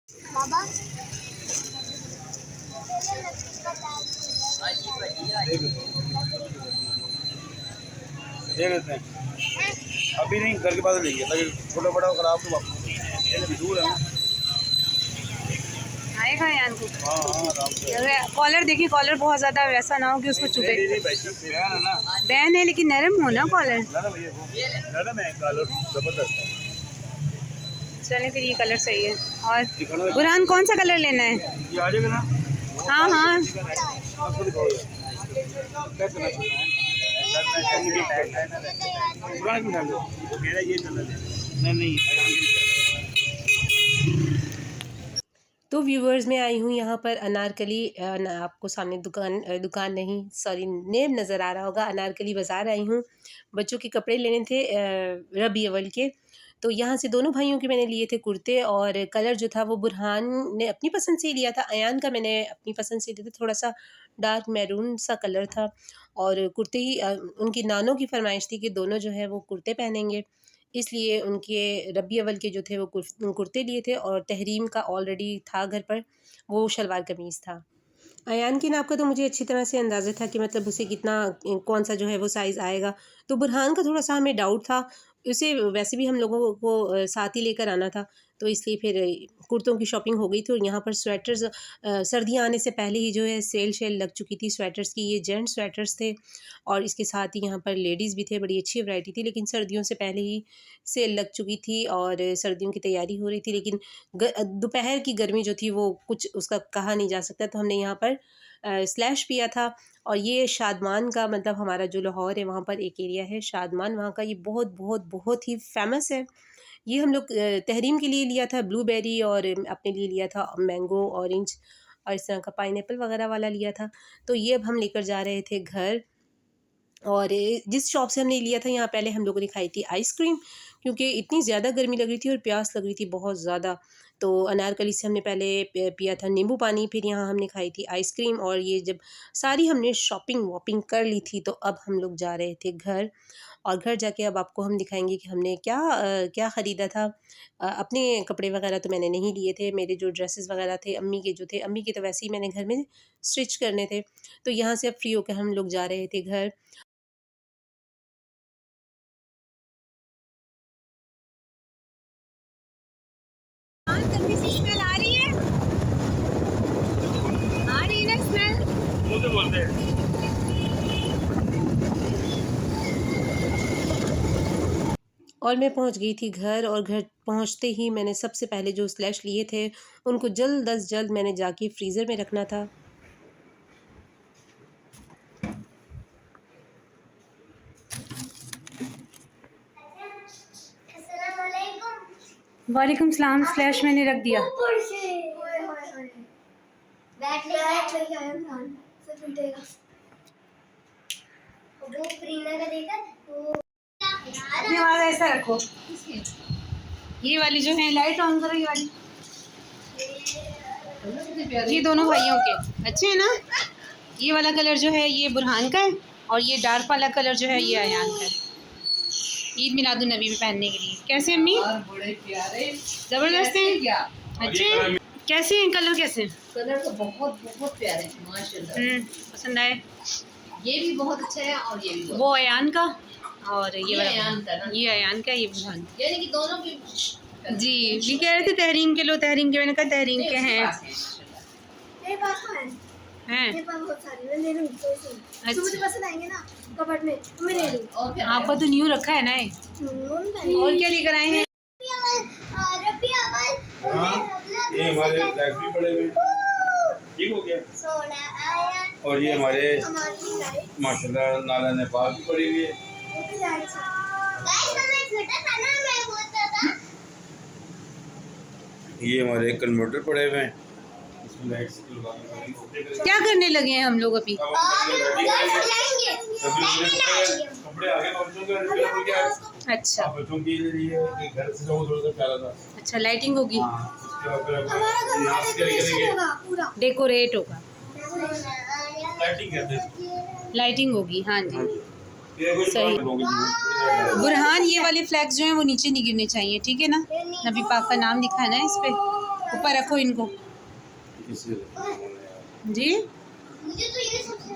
बाबा दे देते हैं, अभी नहीं, घर के पास लेंगे ताकि छोटा बड़ा खराब तो वापस दूर है ना। आएगा यान को। हाँ हाँ आराम से। कॉलर देखिए, कॉलर बहुत ज़्यादा वैसा ना हो कि उसको चुभे। बैन है लेकिन नरम हो ना कॉलर। नरम है कॉलर, जबरदस्त है। चलें फिर ये कलर सही है। और बुरहान कौन सा कलर लेना है? ये आ जाएगा ना। हाँ हाँ नहीं तो व्यूवर्स मैं आई हूँ यहाँ पर अनारकली आपको सामने दुकान नहीं सॉरी नेम नज़र आ रहा होगा। अनारकली बाज़ार आई हूँ, बच्चों के कपड़े लेने थे रबी अव्वल के। तो यहाँ से दोनों भाइयों के मैंने लिए थे कुर्ते, और कलर जो था वो बुरहान ने अपनी पसंद से लिया था, अयान का मैंने अपनी पसंद से लिया था। थोड़ा सा डार्क मैरून सा कलर था, और कुर्ते ही उनकी नानों की फरमाइश थी कि दोनों जो है वो कुर्ते पहनेंगे, इसलिए उनके रबी अव्वल के जो थे वो कुर्ते लिए थे, और तहरीम का ऑलरेडी था घर पर, वो शलवार कमीज़ था। अयान की नाप का तो मुझे अच्छी तरह से अंदाज़ा था कि मतलब उसे कितना कौन सा जो है वो साइज़ आएगा। तो बुरहान का थोड़ा सा हमें डाउट था, उसे वैसे भी हम लोगों को साथ ही लेकर आना था, तो इसलिए फिर कुर्तों की शॉपिंग हो गई थी। और यहाँ पर स्वेटर्स सर्दियाँ आने से पहले ही जो है सेल लग चुकी थी स्वेटर्स की। ये जेंट स्वेटर्स थे, और इसके साथ ही यहाँ पर लेडीज़ भी थे, बड़ी अच्छी वैरायटी थी, लेकिन सर्दियों से पहले ही सेल लग चुकी थी और सर्दियों की तैयारी हो रही थी। लेकिन दोपहर की गर्मी जो थी वो कुछ उसका कहा नहीं जा सकता। तो हमने यहाँ पर स्लैश पिया था। और ये शादमान का मतलब हमारा जो लाहौर है वहाँ पर एक एरिया है शादमान, वहाँ का ये बहुत बहुत बहुत ही फेमस है। ये हम लोग तहरीम के लिए लिया था ब्लूबेरी, और अपने लिए लिया था मैंगो ऑरेंज, और इस तरह का पाइनएप्पल वगैरह वाला लिया था। तो ये अब हम लेकर जा रहे थे घर। और जिस शॉप से हमने लिया था यहाँ पहले हम लोगों ने खाई थी आइसक्रीम, क्योंकि इतनी ज़्यादा गर्मी लग रही थी और प्यास लग रही थी बहुत ज़्यादा। तो अनारकली से हमने पहले पिया था नींबू पानी, फिर यहाँ हमने खाई थी आइसक्रीम। और ये जब सारी हमने शॉपिंग वॉपिंग कर ली थी, तो अब हम लोग जा रहे थे घर। और घर जाके अब आपको हम दिखाएंगे कि हमने क्या ख़रीदा था। अपने कपड़े वगैरह तो मैंने नहीं लिए थे, मेरे जो ड्रेसेस वगैरह थे अम्मी के जो थे, अम्मी के तो वैसे ही मैंने घर में स्टिच करने थे। तो यहाँ से अब फ्री होकर हम लोग जा रहे थे घर। स्मेल आ रही है, आ रही है ना स्मेल। बोलते हैं। और मैं पहुंच गई थी घर, और घर पहुंचते ही मैंने सबसे पहले जो स्लैश लिए थे उनको जल्द अज जल्द मैंने जाके फ्रीज़र में रखना था। वालेकुम सलाम। स्लैश मैंने रख दिया। अपनी आवाज़ ऐसा रखो। ये वाली जो है लाइट ऑन करो, ये वाली, ये दोनों भाइयों के अच्छे हैं ना। ये वाला कलर जो है ये बुरहान का है, और ये डार्क वाला कलर जो है ये अयान का है, ईद मिलादुन नबी में पहनने के लिए। कैसे अम्मी? बड़े प्यारे जबरदस्त हैं, अच्छे। कैसे हैं कलर? कैसे हैं? कलर तो बहुत बहुत प्यारे हैं माशाल्लाह। पसंद आए? ये भी बहुत अच्छा है और ये भी वो अयान का, और ये वाला अयान का ना, ये अयान का, ये बुरहान। यानी कि दोनों की जी भी कह रहे थे तहरीम के लो, तहरीम के, मैंने कहा तहरीम के हैं। मेरे पास तो हैं मेरे पास बहुत सारे, मैं ले लूंगी कोई सी जो मुझे पसंद आएंगे ना कबर्ड में, मैं ले लूंगी। आपका तो न्यू रखा है ना ये। और क्या लेकर आए हैं? ये हमारे फ्लैग भी पड़े हुए, ठीक हो गया। और ये हमारे माशाल्लाह नाला नेपाल की पड़ी हुई है। ये हमारे कन्वर्टर पड़े हुए हैं, इसमें लाइट्स क्या करने लगे हैं हम लोग अभी? कपड़े आगे अच्छा बच्चों के लिए घर से थोड़ा सा प्यारा था। अच्छा लाइटिंग होगी, पूरा डेकोरेट होगा, लाइटिंग करते हैं। लाइटिंग होगी। हाँ जी सही। सही। बुरहान ये वाले फ्लैग्स जो हैं वो नीचे नहीं गिरने चाहिए, ठीक है ना। नबी पाक का नाम लिखा है ना इस पे, ऊपर रखो इनको इसे जी। मुझे तो ये सबसे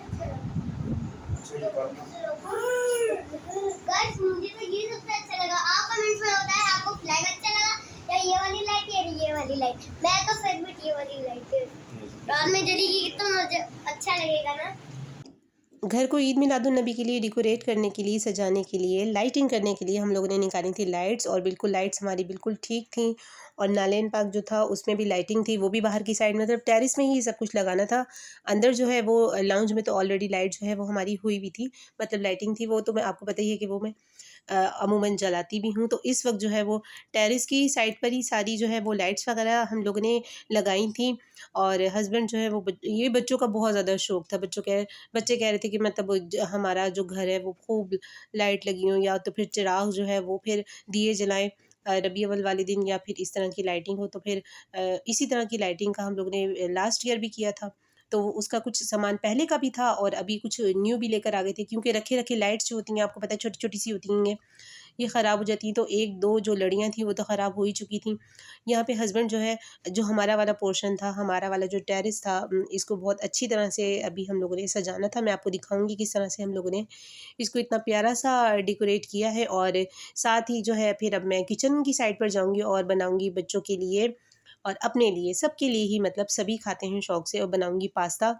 अच्छा लगा। गाइस मुझे तो ये सबसे अच्छा लगा। आप कमेंट्स में बताएं आपको फ्लैग अच्छा लगा या ये वाली लाइट या ये वाली लाइट। मैं तो फेवरेट ये वाली लाइट रात में जलेगी तो मुझे अच्छा लगेगा ना। घर को ईद मिलादुन्नबी के लिए डेकोरेट करने के लिए, सजाने के लिए, लाइटिंग करने के लिए हम लोगों ने निकाली थी लाइट्स, और बिल्कुल लाइट्स हमारी बिल्कुल ठीक थी। और नालेन पार्क जो था उसमें भी लाइटिंग थी, वो भी बाहर की साइड में, मतलब टेरेस में ही सब कुछ लगाना था। अंदर जो है वो लाउंज में तो ऑलरेडी लाइट जो है वो हमारी हुई भी थी, मतलब लाइटिंग थी। वो तो मैं आपको पता ही है कि वो मैं अमूमन जलाती भी हूँ। तो इस वक्त जो है वो टेरेस की साइड पर ही सारी जो है वो लाइट्स वगैरह हम लोगों ने लगाई थी। और हस्बैंड जो है वो ये बच्चों का बहुत ज़्यादा शौक़ था। बच्चे कह रहे थे कि मतलब हमारा जो घर है वो खूब लाइट लगी हो, या तो फिर चिराग जो है वो फिर दिए जलाएं रबी अव्वल वाले दिन, या फिर इस तरह की लाइटिंग हो। तो फिर इसी तरह की लाइटिंग का हम लोग ने लास्ट ईयर भी किया था। तो उसका कुछ सामान पहले का भी था और अभी कुछ न्यू भी लेकर आ गए थे, क्योंकि रखे रखे लाइट्स जो होती हैं आपको पता है छोटी छोटी सी होती हैं, ये ख़राब हो जाती हैं। तो एक दो जो लड़ियाँ थी वो तो ख़राब हो ही चुकी थी। यहाँ पे हस्बैंड जो है, जो हमारा वाला पोर्शन था, हमारा वाला जो टेरेस था, इसको बहुत अच्छी तरह से अभी हम लोगों ने सजाना था। मैं आपको दिखाऊंगी किस तरह से हम लोगों ने इसको इतना प्यारा सा डेकोरेट किया है। और साथ ही जो है फिर अब मैं किचन की साइड पर जाऊँगी और बनाऊँगी बच्चों के लिए और अपने लिए, सबके लिए ही, मतलब सभी खाते हैं शौक़ से। और बनाऊँगी पास्ता।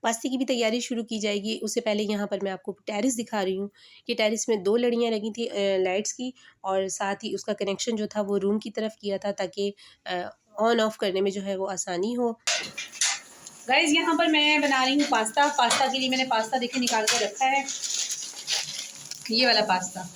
पास्ते की भी तैयारी शुरू की जाएगी। उससे पहले यहाँ पर मैं आपको टेरेस दिखा रही हूँ कि टेरेस में 2 लड़ियाँ लगी थी लाइट्स की, और साथ ही उसका कनेक्शन जो था वो रूम की तरफ किया था, ताकि ऑन ऑफ करने में जो है वो आसानी हो। गाइस यहाँ पर मैं बना रही हूँ पास्ता। पास्ता के लिए मैंने पास्ता देखिए निकाल कर रखा है, ये वाला पास्ता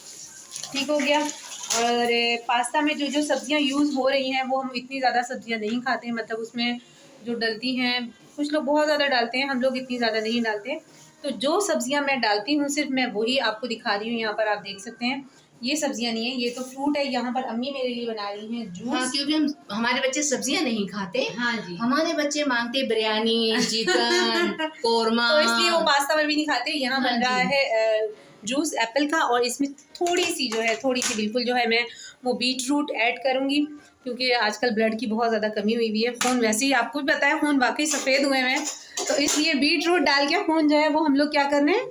ठीक हो गया। और पास्ता में जो जो सब्जियां यूज़ हो रही हैं वो हम इतनी ज़्यादा सब्जियां नहीं खाते हैं, मतलब उसमें जो डलती हैं, कुछ लोग बहुत ज़्यादा डालते हैं, हम लोग इतनी ज़्यादा नहीं डालते। तो जो सब्जियां मैं डालती हूँ सिर्फ मैं वही आपको दिखा रही हूँ। यहाँ पर आप देख सकते हैं ये सब्जियां नहीं है, ये तो फ्रूट है। यहाँ पर अम्मी मेरे लिए बना रही हैं जूस। हाँ, क्योंकि हमारे बच्चे सब्जियां नहीं खाते। हाँ जी, हमारे बच्चे मांगते बिरयानी, चिकन, कोरमा, तो इसलिए वो पास्ता में भी नहीं खाते। यहाँ हाँ बन रहा है जूस एप्पल का, और इसमें थोड़ी सी बिल्कुल जो है मैं वो बीट रूट ऐड करूँगी, क्योंकि आजकल ब्लड की बहुत ज़्यादा कमी हुई है। खून वैसे ही आपको भी पता है खून वाकई सफ़ेद हुए हैं, तो इसलिए बीट रूट डाल के खून जो है वो हम लोग क्या कर रहे हैं,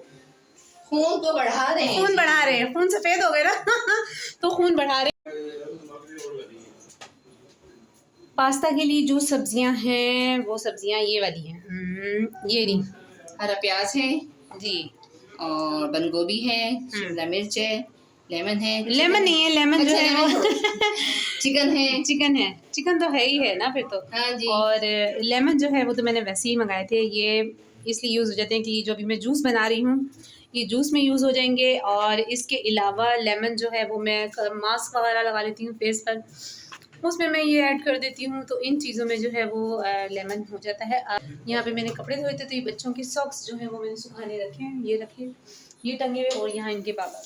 खून को बढ़ा रहे हैं। खून बढ़ा रहे हैं। खून सफ़ेद हो गए ना तो खून बढ़ा रहे हैं। पास्ता के लिए जो सब्जियां हैं वो सब्जियां ये वाली हैं, ये रही। हरा प्याज है जी, और बंद गोभी है, शिमला मिर्च है, लेमन है। लेमन नहीं है, लेमन जो है वो चिकन है। चिकन तो है ही है ना फिर तो। हाँ जी। और लेमन जो है वो तो मैंने वैसे ही मंगाए थे, ये इसलिए यूज़ हो जाते हैं कि जो अभी मैं जूस बना रही हूँ ये जूस में यूज़ हो जाएंगे। और इसके अलावा लेमन जो है वो मैं मास्क वगैरह लगा लेती हूँ फेस पर, उसमें मैं ये ऐड कर देती हूँ। तो इन चीज़ों में जो है वो लेमन हो जाता है। यहाँ पे मैंने कपड़े धोए थे, तो ये बच्चों के सॉक्स जो है वो मैंने सुखाने रखे हैं, ये रखे, ये टंगे हुए। और यहाँ इनके पापा,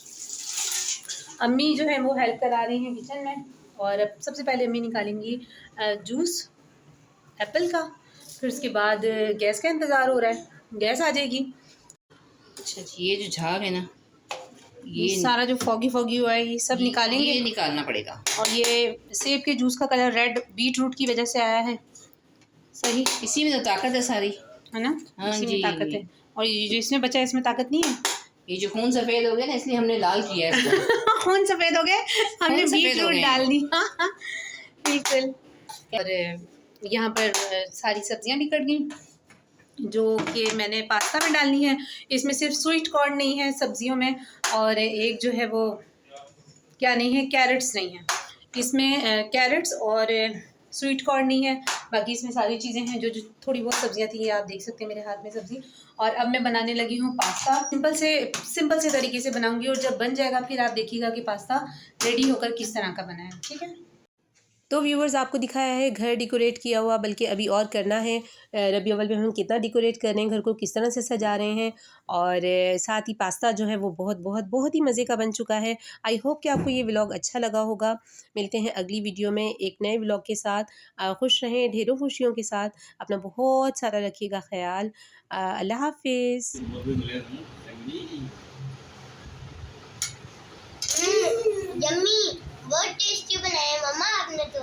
अम्मी जो है वो हेल्प करा रही हैं किचन में। और अब सबसे पहले अम्मी निकालेंगी जूस एप्पल का, फिर उसके बाद गैस का इंतज़ार हो रहा है, गैस आ जाएगी। अच्छा जी, ये जो झाग है ना, ये सारा जो फॉगी हुआ है ये सब निकालेंगे, ये निकालना पड़ेगा। और ये सेब के जूस का कलर रेड बीट रूट की वजह से आया है। सही, इसी में तो ताकत है सारी, है ना? हाँ इसी जी, में ताकत है। और ये जो इसमें बचा है इसमें ताकत नहीं है। ये जो खून सफ़ेद हो गया ना, इसलिए हमने लाल किया है इसको। खून सफ़ेद हो गए, हमने बीट रूट डाल दी। बिल्कुल। और यहाँ पर सारी सब्जियां भी कट गई जो कि मैंने पास्ता में डालनी है। इसमें सिर्फ स्वीट कॉर्न नहीं है सब्जियों में, और एक जो है वो क्या नहीं है, कैरेट्स नहीं है इसमें, कैरेट्स और स्वीट कॉर्न नहीं है। बाकी इसमें सारी चीज़ें हैं जो थोड़ी बहुत सब्जियां थी, ये आप देख सकते हैं मेरे हाथ में सब्ज़ी। और अब मैं बनाने लगी हूँ पास्ता। सिंपल से तरीके से बनाऊंगी, और जब बन जाएगा फिर आप देखिएगा कि पास्ता रेडी होकर किस तरह का बना है। ठीक है, तो व्यूवर्स आपको दिखाया है घर डेकोरेट किया हुआ, बल्कि अभी और करना है। रबी अव्वल में हम कितना डेकोरेट कर रहे हैं, घर को किस तरह से सजा रहे हैं। और साथ ही पास्ता जो है वो बहुत ही मज़े का बन चुका है। आई होप कि आपको ये व्लॉग अच्छा लगा होगा। मिलते हैं अगली वीडियो में एक नए व्लॉग के साथ। खुश रहें, ढेरों खुशियों के साथ। अपना बहुत सारा रखिएगा ख्याल। अल्लाह हाफिज़। यम्मी, बहुत टेस्टी बनाया मम्मा आपने तो।